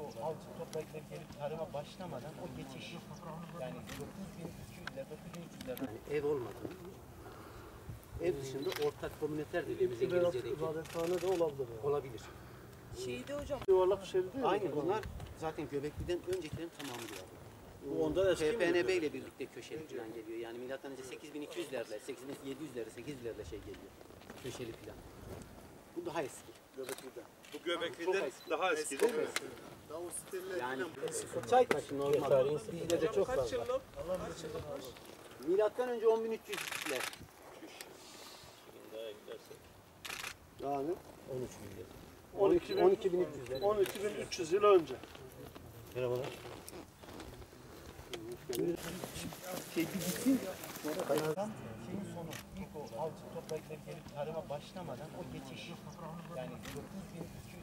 o avcı toplayıcıları gelip tarıma başlamadan o geçiş yani 9200'ler, 9300'ler yani ev olmadı. Ev dışında ortak komüniter dediğimiz İngilizce'deki ibadethane de olabilir. Yani. olabilir. Şeyde hocam. Yuvarlak bir şey değil mi? Aynı bunlar zaten Göbekli'den öncekilerin tamamı diyor. Bu ondan eski mi? TPNB ile birlikte köşeli plan geliyor. Yani milattan önce 8200'lerle, 8700'lerle, 800'lerle şey geliyor. Köşeli plan. Bu daha eski. Göbekli'de. Bu Göbekli'den daha eski değil mi? Daha o siteler Yani Çaytaşı normal. Bizde de çok fazla. Milattan önce 10300'ler. yani 12300'ler. 12300 yıl önce. Merhabalar. şeyin sonu ilk o avcı toplayıcıları gelip tarıma başlamadan o geçiş yani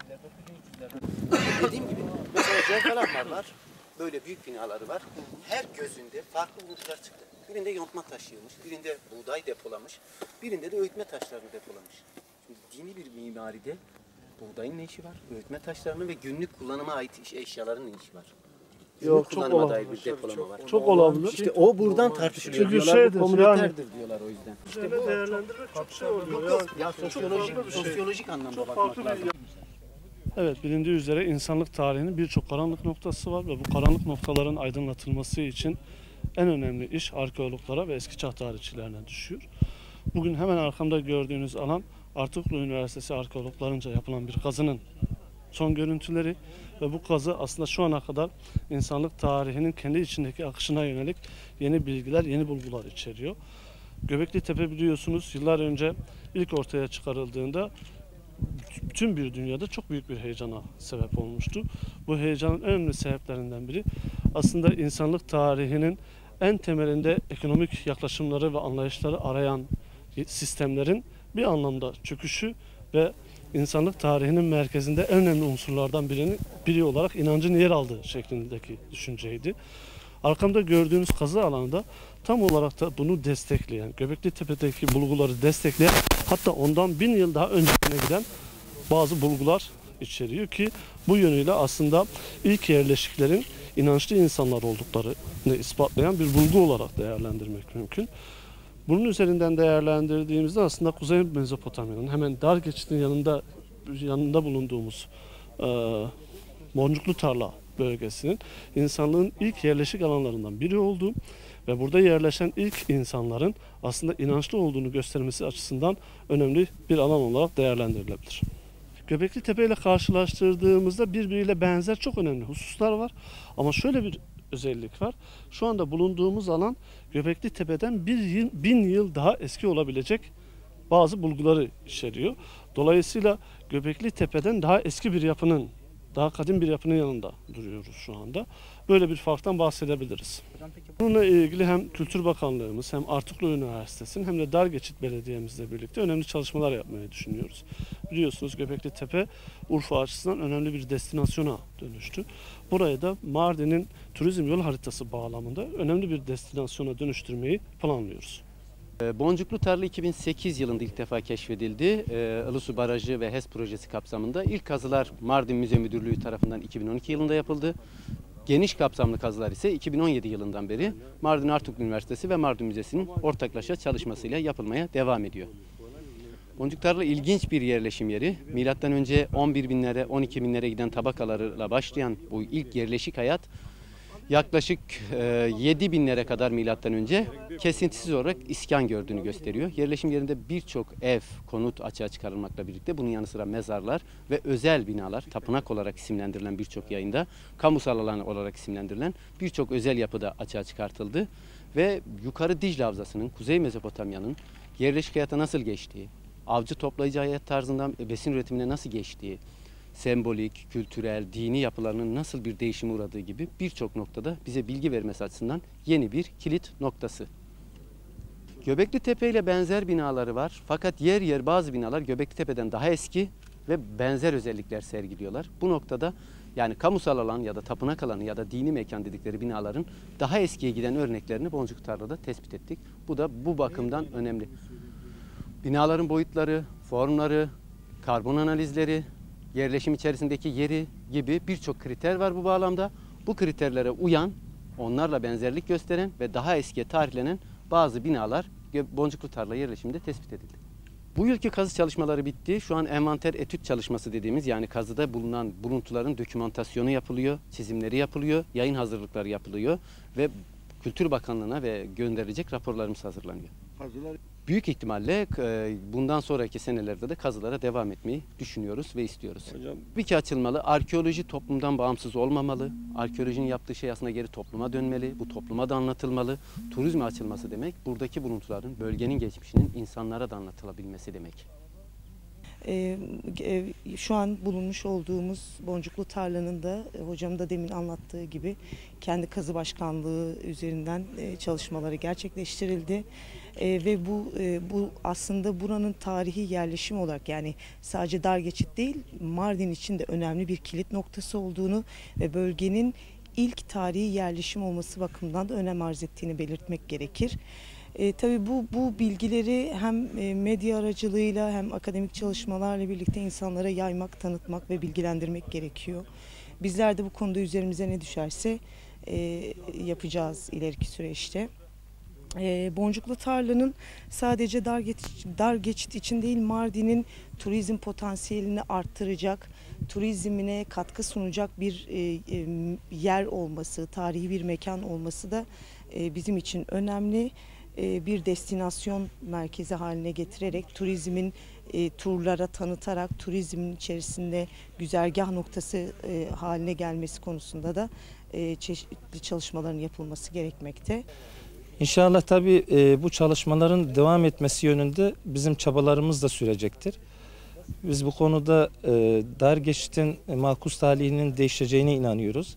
9200'ler, 9300'ler Dediğim gibi mesela Cevkalamarlar böyle büyük binaları var. Her gözünde farklı buluntular çıktı. Birinde yontma taşıymış, birinde buğday depolamış, birinde de öğütme taşlarını depolamış. Şimdi dini bir mimaride buğdayın ne işi var? Öğütme taşlarının ve günlük kullanıma ait eşyaların ne işi var? Yok, Günlük çok kullanıma dair olabilir. bir depolama var. Çok olabilir. İşte o buradan tartışılıyor. Çünkü Diyorlar şeydir, bu komüniterdir diyorlar o yüzden. Şöyle değerlendirmek çok şey oluyor. Yani. Ya farklı bir şey. sosyolojik anlamda Çok bakmak farklı lazım. bir Evet, bilindiği üzere insanlık tarihinin birçok karanlık noktası var ve bu karanlık noktaların aydınlatılması için en önemli iş arkeologlara ve eski çağ tarihçilerine düşüyor. Bugün hemen arkamda gördüğünüz alan Artuklu Üniversitesi arkeologlarınca yapılan bir kazının son görüntüleri ve bu kazı aslında şu ana kadar insanlık tarihinin kendi içindeki akışına yönelik yeni bilgiler, yeni bulgular içeriyor. Göbekli Tepe biliyorsunuz yıllar önce ilk ortaya çıkarıldığında tüm bir dünyada çok büyük bir heyecana sebep olmuştu. Bu heyecanın en önemli sebeplerinden biri aslında insanlık tarihinin en temelinde ekonomik yaklaşımları ve anlayışları arayan sistemlerin bir anlamda çöküşü ve insanlık tarihinin merkezinde en önemli unsurlardan biri olarak inancın yer aldığı şeklindeki düşünceydi. Arkamda gördüğünüz kazı alanında tam olarak da bunu destekleyen, Göbekli Tepe'deki bulguları destekleyen, hatta ondan 1000 yıl daha öncesine giden bazı bulgular içeriyor ki bu yönüyle aslında ilk yerleşiklerin inançlı insanlar olduklarını ispatlayan bir bulgu olarak değerlendirmek mümkün. Bunun üzerinden değerlendirdiğimizde aslında Kuzey Mezopotamya'nın hemen dar geçidin yanında bulunduğumuz Boncuklu Tarla bölgesinin insanlığın ilk yerleşik alanlarından biri olduğu ve burada yerleşen ilk insanların aslında inançlı olduğunu göstermesi açısından önemli bir alan olarak değerlendirilebilir. Göbekli Tepe ile karşılaştırdığımızda birbiriyle benzer çok önemli hususlar var. Ama şöyle bir özellik var. Şu anda bulunduğumuz alan Göbekli Tepe'den 1000 yıl daha eski olabilecek bazı bulguları içeriyor. Dolayısıyla Göbekli Tepe'den daha eski bir yapının, daha kadim bir yapının yanında duruyoruz şu anda. Böyle bir farktan bahsedebiliriz. Bununla ilgili hem Kültür Bakanlığımız hem Artuklu Üniversitesi'nin hem de Dargeçit Belediye'mizle birlikte önemli çalışmalar yapmayı düşünüyoruz. Biliyorsunuz Göbekli Tepe Urfa açısından önemli bir destinasyona dönüştü. Burayı da Mardin'in turizm yol haritası bağlamında önemli bir destinasyona dönüştürmeyi planlıyoruz. Boncuklu Tarla 2008 yılında ilk defa keşfedildi. Ilısu Barajı ve HES projesi kapsamında. İlk kazılar Mardin Müze Müdürlüğü tarafından 2012 yılında yapıldı. Geniş kapsamlı kazılar ise 2017 yılından beri Mardin Artuklu Üniversitesi ve Mardin Müzesi'nin ortaklaşa çalışmasıyla yapılmaya devam ediyor. Boncuklu Tarla ilginç bir yerleşim yeri. Milattan önce 11 binlere, 12 binlere giden tabakalarla başlayan bu ilk yerleşik hayat yaklaşık 7 binlere kadar milattan önce kesintisiz olarak iskan gördüğünü gösteriyor. Yerleşim yerinde birçok ev, konut açığa çıkarılmakla birlikte bunun yanı sıra mezarlar ve özel binalar, tapınak olarak isimlendirilen birçok yayında, kamusal alan olarak isimlendirilen birçok özel yapı da açığa çıkartıldı. Ve yukarı Dicle Havzası'nın, Kuzey Mezopotamya'nın yerleşik hayata nasıl geçtiği, avcı toplayıcı hayat tarzından besin üretimine nasıl geçtiği, sembolik, kültürel, dini yapılarının nasıl bir değişime uğradığı gibi birçok noktada bize bilgi vermesi açısından yeni bir kilit noktası. Göbekli Tepe ile benzer binaları var fakat yer yer bazı binalar Göbekli Tepe'den daha eski ve benzer özellikler sergiliyorlar. Bu noktada yani kamusal alan ya da tapınak alanı ya da dini mekan dedikleri binaların daha eskiye giden örneklerini Boncuklu Tarla'da tespit ettik. Bu da bu bakımdan önemli. Binaların boyutları, formları, karbon analizleri, yerleşim içerisindeki yeri gibi birçok kriter var bu bağlamda. Bu kriterlere uyan, onlarla benzerlik gösteren ve daha eskiye tarihlenen bazı binalar Boncuklu Tarla yerleşiminde tespit edildi. Bu yılki kazı çalışmaları bitti. Şu an envanter etüt çalışması dediğimiz, yani kazıda bulunan buluntuların dokümantasyonu yapılıyor, çizimleri yapılıyor, yayın hazırlıkları yapılıyor ve Kültür Bakanlığı'na ve gönderilecek raporlarımız hazırlanıyor. Büyük ihtimalle bundan sonraki senelerde de kazılara devam etmeyi düşünüyoruz ve istiyoruz. Hocam, Tabii ki açılmalı. Arkeoloji toplumdan bağımsız olmamalı. Arkeolojinin yaptığı şey aslında geri topluma dönmeli. Bu topluma da anlatılmalı. Turizme açılması demek, buradaki buluntuların, bölgenin geçmişinin insanlara da anlatılabilmesi demek. Şu an bulunmuş olduğumuz Boncuklu Tarla'nın da hocam da demin anlattığı gibi kendi kazı başkanlığı üzerinden çalışmaları gerçekleştirildi. Ve bu aslında buranın tarihi yerleşim olarak, yani sadece Dargeçit değil, Mardin için de önemli bir kilit noktası olduğunu ve bölgenin ilk tarihi yerleşim olması bakımından da önem arz ettiğini belirtmek gerekir. Tabii bu bilgileri hem medya aracılığıyla hem akademik çalışmalarla birlikte insanlara yaymak, tanıtmak ve bilgilendirmek gerekiyor. Bizler de bu konuda üzerimize ne düşerse yapacağız ileriki süreçte. Boncuklu Tarla'nın sadece dar geçit için değil, Mardin'in turizm potansiyelini arttıracak, turizmine katkı sunacak bir yer olması, tarihi bir mekan olması da bizim için önemli. Bir destinasyon merkezi haline getirerek turizmin turlara tanıtarak turizmin içerisinde güzergah noktası haline gelmesi konusunda da çeşitli çalışmaların yapılması gerekmekte. İnşallah tabii bu çalışmaların devam etmesi yönünde bizim çabalarımız da sürecektir. Biz bu konuda Dargeçit'in makus talihinin değişeceğine inanıyoruz.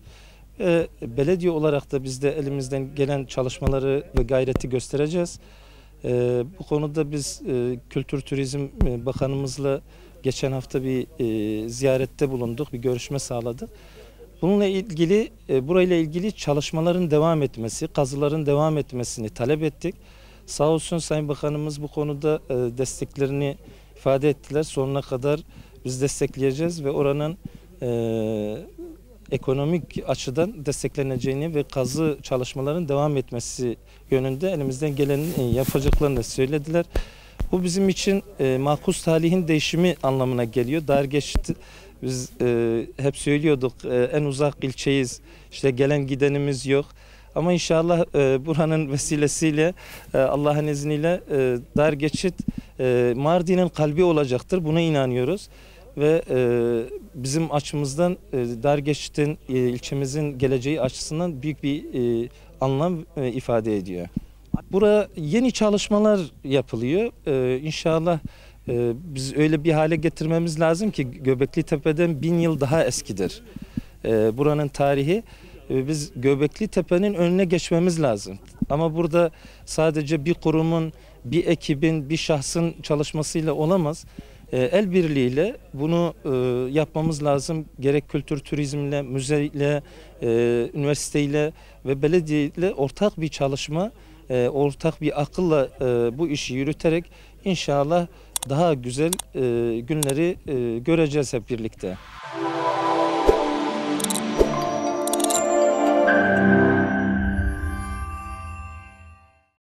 Belediye olarak da biz de elimizden gelen çalışmaları ve gayreti göstereceğiz. Bu konuda biz Kültür Turizm Bakanımızla geçen hafta bir ziyarette bulunduk, bir görüşme sağladık. Bununla ilgili, burayla ilgili çalışmaların devam etmesi, kazıların devam etmesini talep ettik. Sağ olsun Sayın Bakanımız bu konuda desteklerini ifade ettiler. Sonuna kadar biz destekleyeceğiz ve oranın ekonomik açıdan destekleneceğini ve kazı çalışmaların devam etmesi yönünde elimizden gelenin yapacaklarını söylediler. Bu bizim için makus talihin değişimi anlamına geliyor. Dargeçit, biz hep söylüyorduk, en uzak ilçeyiz, işte gelen gidenimiz yok. Ama inşallah buranın vesilesiyle Allah'ın izniyle Dargeçit Mardin'in kalbi olacaktır. Buna inanıyoruz. Ve bizim açımızdan Dargeçit'in, ilçemizin geleceği açısından büyük bir anlam ifade ediyor. Buraya yeni çalışmalar yapılıyor. İnşallah biz öyle bir hale getirmemiz lazım ki Göbekli Tepe'den 1000 yıl daha eskidir. Buranın tarihi. Biz Göbekli Tepe'nin önüne geçmemiz lazım. Ama burada sadece bir kurumun, bir ekibin, bir şahsın çalışmasıyla olamaz. El birliğiyle bunu yapmamız lazım. Gerek kültür turizmle, müzeyle, üniversiteyle ve belediyeyle ortak bir çalışma, ortak bir akılla bu işi yürüterek inşallah daha güzel günleri göreceğiz hep birlikte.